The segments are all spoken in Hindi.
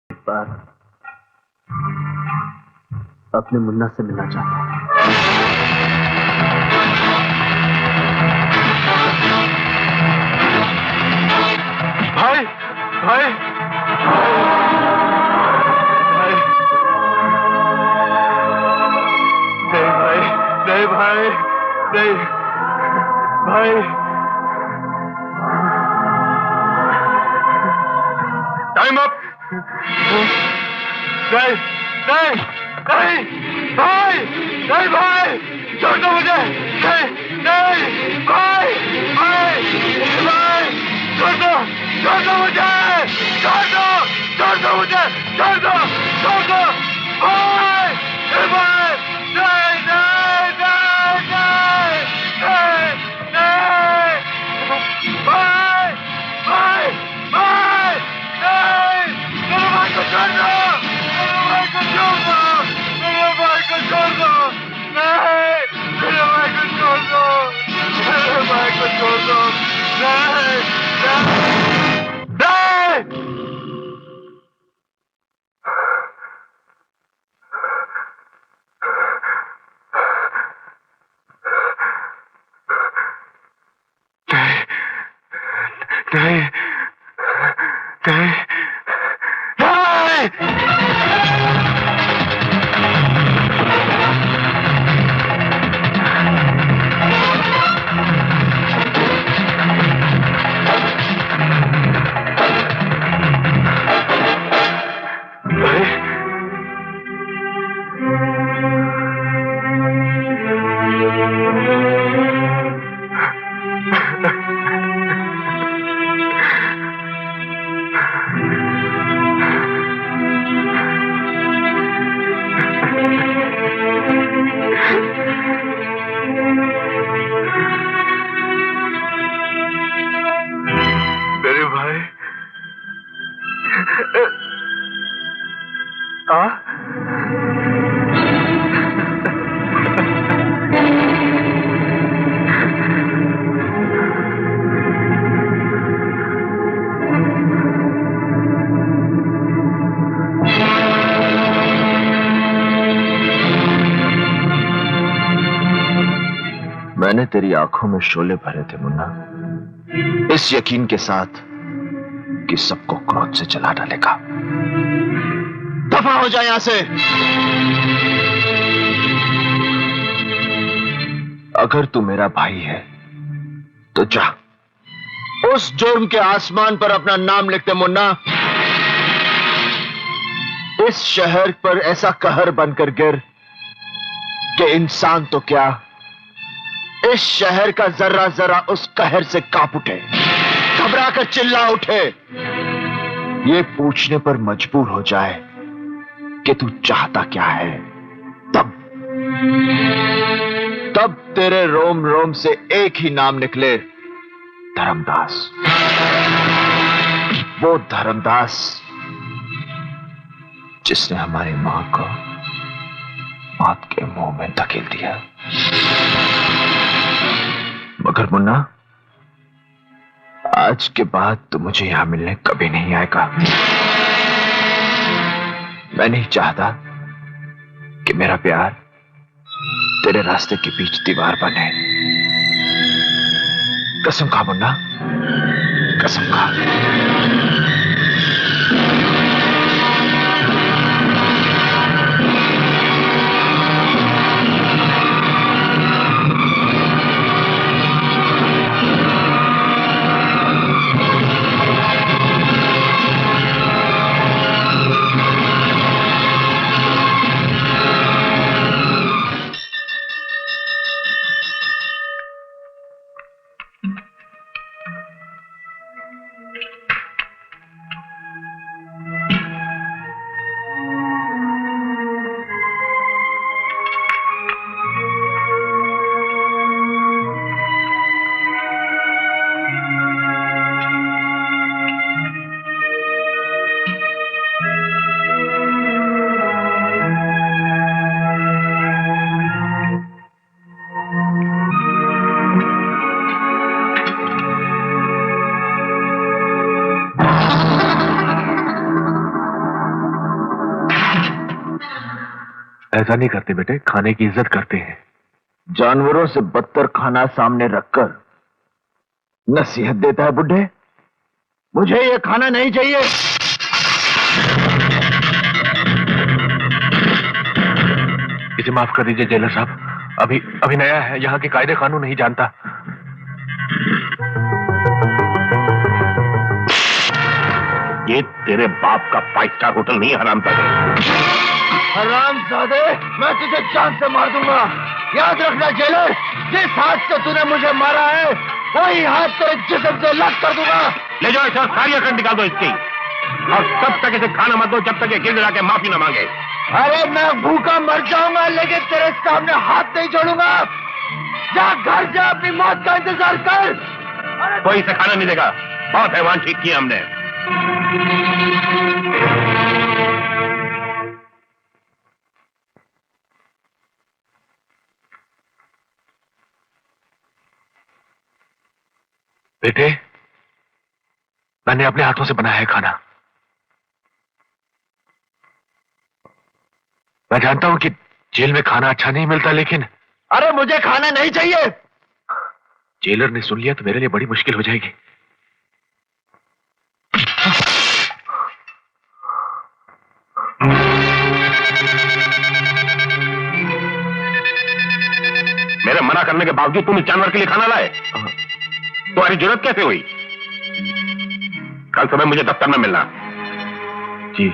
एक बार अपने मुन्ना से मिलना चाहता हूँ। भाई भाई भाई नहीं भाई, नहीं भाई, नहीं भाई, टाइम अप। नहीं नहीं नहीं भाई, नहीं भाई, छोड़ दो मुझे, नहीं नहीं भाई, भाई भाई, छोड़ दो मुझे, छोड़ दो मुझे, छोड़ दो भाई, भाई, नहीं नहीं नहीं नहीं नहीं भाई, भाई भाई, नहीं, मेरे भाई को छोड़ दो, मेरे भाई को छोड़ दो, मेरे भाई को छोड़ दो, नहीं, मेरे भाई को छोड़ दो, मेरे भाई को छोड़ दो, नहीं नहीं नहीं। नहीं नहीं मेरे भाई मैंने तेरी आंखों में शोले भरे थे मुन्ना, इस यकीन के साथ कि सबको क्रोध से जला डालेगा। दफा हो जाए यहां से। अगर तू मेरा भाई है तो जा उस जुर्म के आसमान पर अपना नाम लिख दे मुन्ना। इस शहर पर ऐसा कहर बनकर गिर कि इंसान तो क्या, इस शहर का जर्रा जर्रा उस कहर से कांप उठे, घबरा कर चिल्ला उठे, ये पूछने पर मजबूर हो जाए कि तू चाहता क्या है। तब तेरे रोम रोम से एक ही नाम निकले, धर्मदास। वो धर्मदास जिसने हमारी मां को मौत के मुंह में धकेल दिया। मगर मुन्ना, आज के बाद तू मुझे यहां मिलने कभी नहीं आएगा। मैं नहीं चाहता कि मेरा प्यार तेरे रास्ते के बीच दीवार बने। कसम खा मुन्ना, कसम खा। ऐसा नहीं करते बेटे, खाने की इज्जत करते हैं। जानवरों से बदतर खाना सामने रखकर नसीहत देता है बुड्ढे। मुझे ये खाना नहीं चाहिए। इसे माफ कर दीजिए जेलर साहब, अभी अभी नया है, यहाँ के कायदे कानून नहीं जानता। ये तेरे बाप का 5 स्टार होटल नहीं, हरामजादे। हरामजादे, मैं तुझे जान से मार दूंगा। याद रखना जेलर, जिस हाथ से तूने मुझे मारा है वही हाथ तेरे जिस्म से लग कर दूंगा। ले जाओ इसे, सारी अकड़ निकाल दो इसकी, और तब तक इसे खाना मत दो जब तक ये गिड़गिड़ा के माफी न मांगे। अरे मैं भूखा मर जाऊंगा लेकिन तेरे सामने हाथ नहीं छोड़ूंगा। जा घर जा, अपनी मौत का इंतजार कर। कोई इसे खाना नहीं देगा, बहुत हैवान ठीक किया हमने। बेटे, मैंने अपने हाथों से बनाया है खाना। मैं जानता हूं कि जेल में खाना अच्छा नहीं मिलता, लेकिन अरे मुझे खाना नहीं चाहिए। जेलर ने सुन लिया तो मेरे लिए बड़ी मुश्किल हो जाएगी। मेरे मना करने के बावजूद तुम इस जानवर के लिए खाना लाए? तुम्हारी जरूरत कैसे हुई? कल सुबह मुझे दफ्तर में मिलना। जी।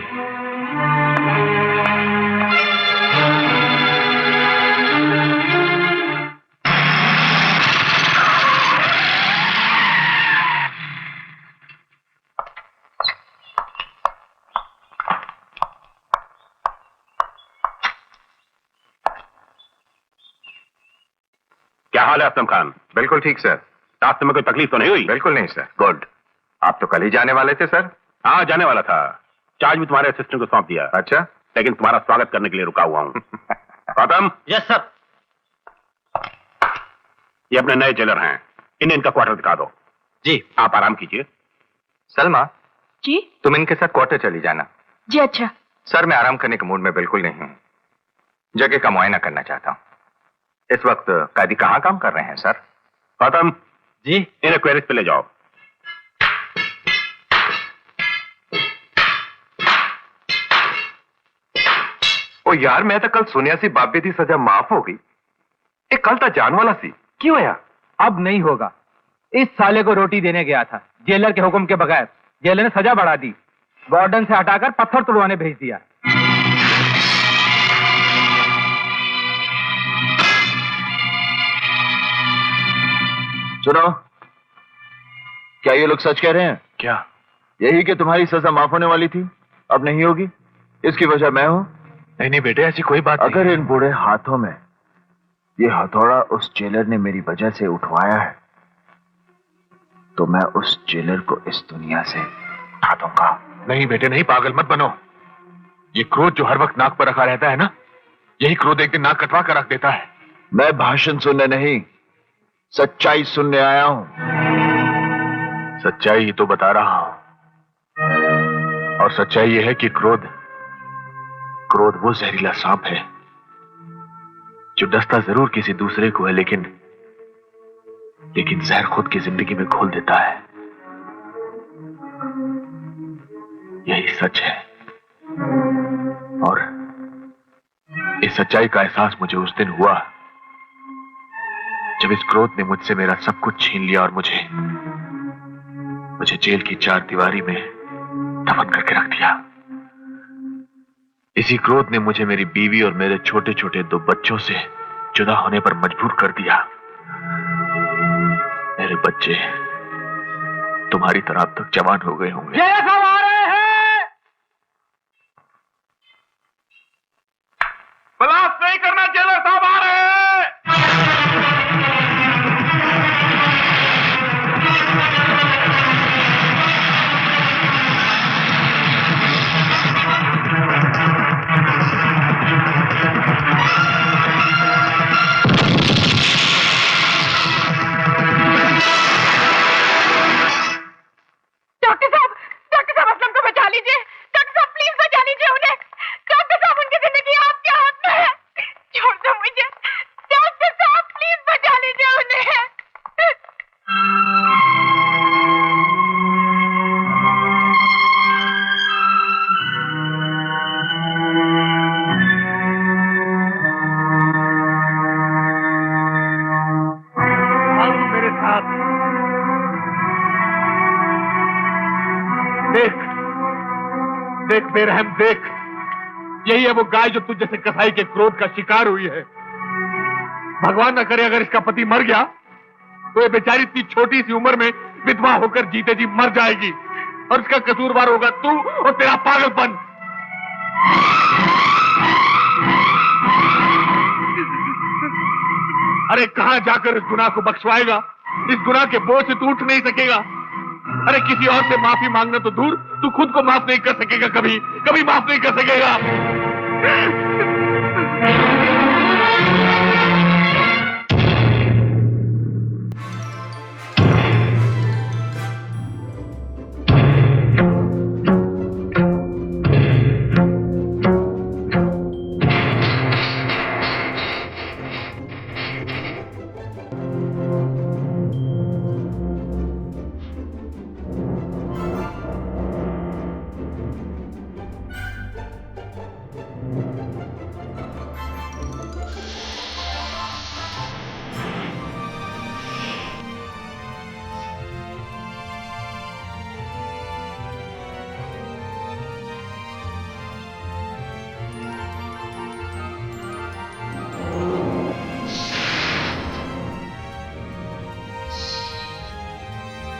क्या हाल है असलम खान? बिल्कुल ठीक सर। रास्ते में कोई तकलीफ तो नहीं हुई? बिल्कुल नहीं सर। गुड। आप तो कल ही जाने वाले थे सर। हाँ, जाने वाला था। चार्ज भी तुम्हारे असिस्टेंट को सौंप दिया। अच्छा। लेकिन तुम्हारा स्वागत करने के लिए रुका हुआ हूँ। गौतम। Yes sir. ये अपने नए जेलर हैं, इन्हें इनका क्वार्टर दिखा दो। जी। आप आराम कीजिए। सलमा, जी तुम इनके साथ क्वार्टर चली जाना। जी। अच्छा। सर मैं आराम करने के मूड में बिल्कुल नहीं हूँ, जगह का मुआयना करना चाहता हूँ। इस वक्त कैदी कहाँ काम कर रहे हैं सर? गौतम जी। इन्हें क्वेरीज पे ले जाओ। ओ यार, मैं तो कल सुनिया सी बाबे दी सजा माफ हो गई। ये कल तो जान वाला सी, क्यों होया? अब नहीं होगा। इस साले को रोटी देने गया था जेलर के हुक्म के बगैर। जेलर ने सजा बढ़ा दी, वार्डन से हटाकर पत्थर तुड़वाने भेज दिया। सुनो, क्या ये लोग सच कह रहे हैं? क्या? यही कि तुम्हारी सजा माफ होने वाली थी, अब नहीं होगी? इसकी वजह मैं हूं? नहीं नहीं बेटे, ऐसी कोई बात अगर नहीं। इन बूढ़े हाथों में ये हथौड़ा उस जेलर ने मेरी वजह से उठवाया है तो मैं उस जेलर को इस दुनिया से उठा दूंगा। नहीं बेटे नहीं, पागल मत बनो। ये क्रोध जो हर वक्त नाक पर रखा रहता है ना, यही क्रोध एक दिन नाक कटवा कर रख देता है। मैं भाषण सुनने नहीं, सच्चाई सुनने आया हूं। सच्चाई ही तो बता रहा हूं, और सच्चाई यह है कि क्रोध वो जहरीला सांप है जो डसता जरूर किसी दूसरे को है, लेकिन जहर खुद की जिंदगी में घोल देता है। यही सच है, और इस सच्चाई का एहसास मुझे उस दिन हुआ जब इस क्रोध ने मुझसे मेरा सब कुछ छीन लिया और मुझे जेल की 4 दीवारी में दफन करके रख दिया। इसी क्रोध ने मुझे मेरी बीवी और मेरे छोटे छोटे 2 बच्चों से जुदा होने पर मजबूर कर दिया। मेरे बच्चे तुम्हारी तरह अब तक जवान हो गए होंगे। जेलर साहब आ रहे हैं। ब्लास्ट नहीं करना, जेलर साहब आ रहे हैं। डॉक्टर साहब, डॉक्टर बेरहम देख, यही है वो गाय जो तुझ जैसे कसाई के क्रोध का शिकार हुई है। भगवान न करे अगर इसका पति मर गया तो ये बेचारी इतनी छोटी सी उम्र में विधवा होकर जीते जी मर जाएगी और इसका कसूरवार होगा तू और तेरा पागलपन। अरे कहां जाकर इस गुनाह को बख्शवाएगा? इस गुनाह के बोझ से तू उठ नहीं सकेगा। अरे किसी और से माफी मांगना तो दूर, तू खुद को माफ नहीं कर सकेगा, कभी कभी माफ नहीं कर सकेगा।